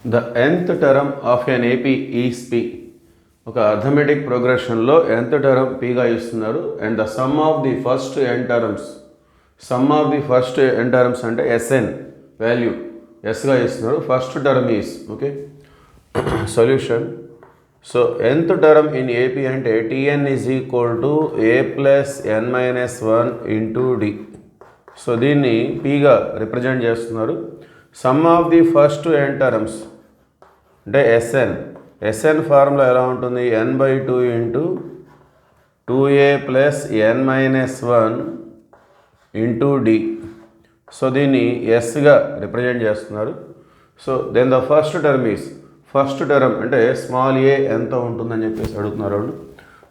The nth term of an AP is P. ఒక arithmetic ప్రోగ్రెషన్లో nth term Pగా ఇస్తున్నారు and the sum of the first n terms అంటే Sn value Sగా ఇస్తున్నారు. First term is okay solution. So nth term in AP అంటే Tn is equal to A plus n minus 1 into D. So దీన్ని Pగా represent చేస్తున్నారు. Sum of the first n terms అంటే SN formula ఎలా ఉంటుంది? n/2 into 2a plus n minus 1 into d. So దీన్ని ఎస్గా represent చేస్తున్నారు. So then the first term అంటే స్మాల్ ఏ ఎంత ఉంటుందని చెప్పేసి అడుగుతున్నారు వాళ్ళు.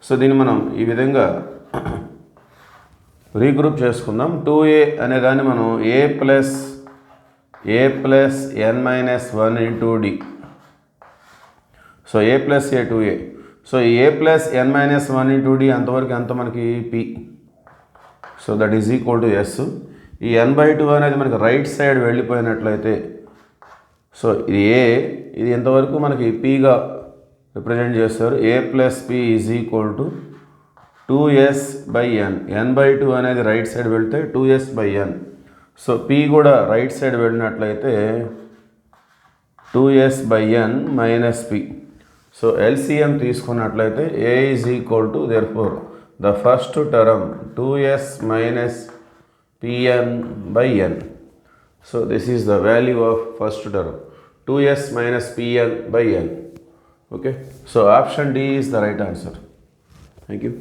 సో దీన్ని మనం ఈ విధంగా రీగ్రూప్ చేసుకుందాం. 2a అనే దాన్ని మనం a plus n minus 1 into d. So a plus a 2a. So a plus n minus 1 into d అంతవరకు ఎంత మనకి p. So that is equal to s. ఈ n/2 అనేది మనకి రైట్ సైడ్ వెళ్ళిపోయినట్లయితే సో ఇది ఎంతవరకు మనకి పీగా రిప్రజెంట్ చేస్తారు. A plus p is equal to 2s/n. n/2 అనేది రైట్ సైడ్ వెళ్తే 2s/n. సో పి కూడా రైట్ సైడ్ వెళ్ళినట్లయితే 2s/n minus p. So LCM తీసుకున్నట్లయితే a is equal to therefore the first term 2s minus pn/n. So this is the value of first term 2s minus pn/n. Okay, so option d is the right answer. Thank you.